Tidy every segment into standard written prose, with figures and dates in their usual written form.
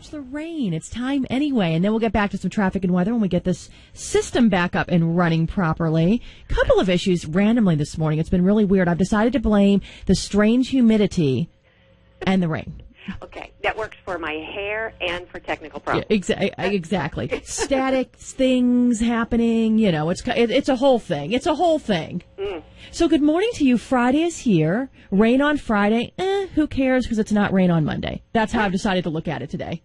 Coach Lorraine. It's time anyway, and then we'll get back to some traffic and weather when we get this system back up and running properly. Couple of issues randomly this morning. It's been really weird. I've decided to blame the strange humidity and the rain. Okay, that works for my hair and for technical problems. Yeah, exactly. Static things happening, you know, it's a whole thing. It's a whole thing. So good morning to you. Friday is here. Rain on Friday. Who cares because it's not rain on Monday. That's how I've decided to look at it today.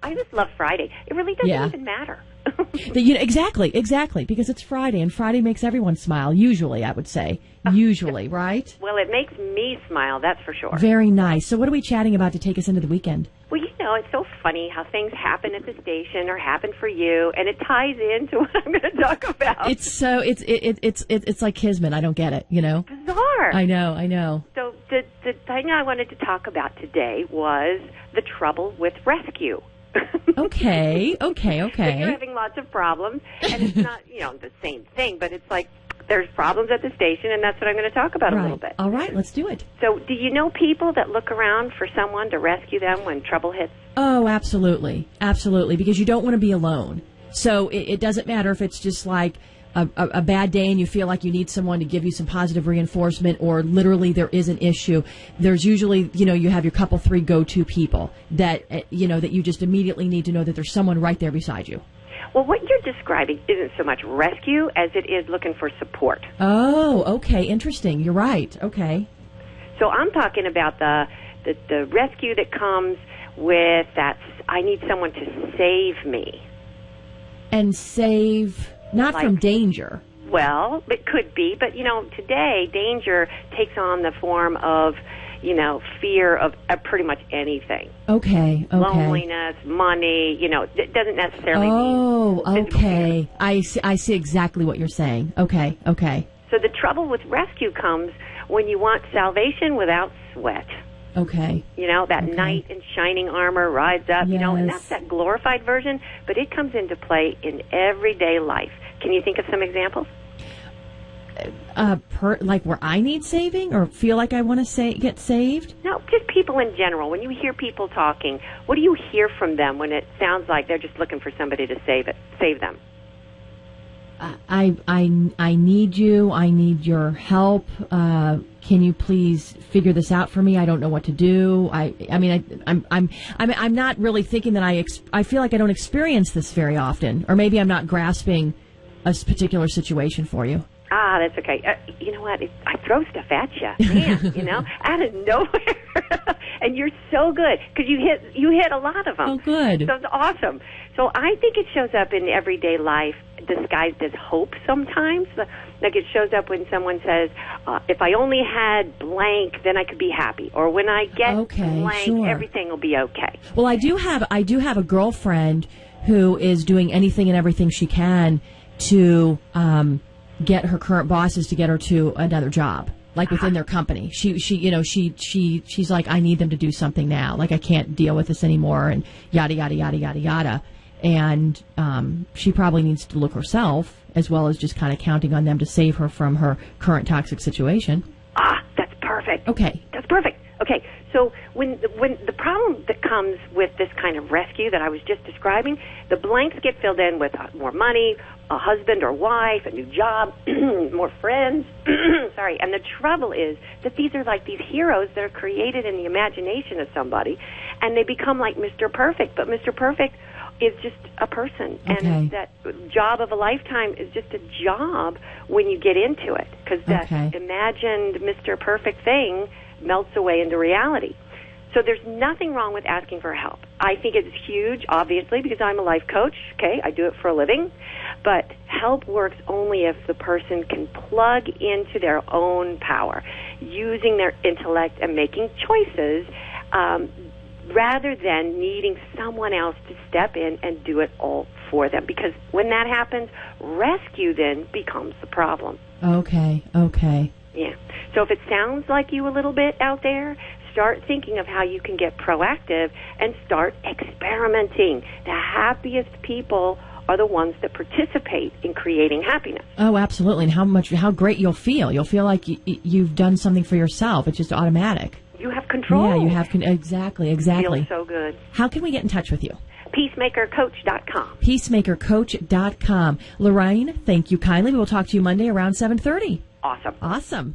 I just love Friday. It really doesn't even matter. Exactly, because it's Friday, and Friday makes everyone smile, usually, I would say. Usually, right? Well, it makes me smile, that's for sure. Very nice. So what are we chatting about to take us into the weekend? Well, you know, it's so funny how things happen at the station or happen for you, and it ties into what I'm going to talk about. It's like Kismet. I don't get it, you know? Bizarre. I know. So the thing I wanted to talk about today was the trouble with rescue. Okay. So you're having lots of problems, and it's not, you know, the same thing, but it's like there's problems at the station, and that's what I'm going to talk about a little bit. All right, let's do it. So do you know people that look around for someone to rescue them when trouble hits? Oh, absolutely, because you don't want to be alone. So it doesn't matter if it's just like a bad day and you feel like you need someone to give you some positive reinforcement, or literally there is an issue. There's usually, you know, you have your couple, 3 go-to people that, you know, that you just immediately need to know that there's someone right there beside you. Well, what you're describing isn't so much rescue as it is looking for support. Oh, okay, interesting. You're right. Okay. So I'm talking about the rescue that comes with that I need someone to save me. And save... Not like, from danger. Well, it could be, but, you know, today danger takes on the form of, you know, fear of pretty much anything. Okay. Loneliness, money, you know, it doesn't necessarily mean physical fear. I see exactly what you're saying. Okay. So the trouble with rescue comes when you want salvation without sweat. Okay. You know, that knight in shining armor rides up, you know, and that's that glorified version, but it comes into play in everyday life. Can you think of some examples? Like where I need saving or feel like I want to get saved? No, just people in general. When you hear people talking, what do you hear from them when it sounds like they're just looking for somebody to save them? I need you. I need your help. Can you please figure this out for me? I don't know what to do. I'm not really thinking that I feel like I don't experience this very often, or maybe I'm not grasping a particular situation for you. That's okay. You know what? I throw stuff at you, man. You know, out of nowhere, and you're so good because you hit a lot of them. Oh, good. So it's awesome. So I think it shows up in everyday life, disguised as hope. Sometimes, like it shows up when someone says, "If I only had blank, then I could be happy," or "When I get blank, everything will be okay." Well, I do have a girlfriend who is doing anything and everything she can to get her current bosses to get her to another job, like within their company. She's like, I need them to do something now. Like, I can't deal with this anymore, and yada, yada, yada, yada, yada. And she probably needs to look herself, as well as just kind of counting on them to save her from her current toxic situation. That's perfect. Okay. That's perfect. Okay, so when the problem that comes with this kind of rescue that I was just describing, the blanks get filled in with more money, a husband or wife, a new job, more friends. Sorry, and the trouble is that these are like these heroes that are created in the imagination of somebody, and they become like Mr. Perfect, but Mr. Perfect is just a person, and that job of a lifetime is just a job when you get into it, because that imagined Mr. Perfect thing melts away into reality. So there's nothing wrong with asking for help. I think it's huge, obviously, because I'm a life coach. Okay, I do it for a living. But help works only if the person can plug into their own power, using their intellect and making choices, rather than needing someone else to step in and do it all for them. Because when that happens, rescue then becomes the problem. Okay. Yeah. So if it sounds like you a little bit out there, start thinking of how you can get proactive and start experimenting. The happiest people are the ones that participate in creating happiness. Oh, absolutely. And how great you'll feel. You'll feel like you've done something for yourself. It's just automatic. You have control. Yeah, you have exactly. Feels so good. How can we get in touch with you? Peacemakercoach.com. Peacemakercoach.com. Lorraine, thank you kindly. We will talk to you Monday around 7:30. Awesome. Awesome.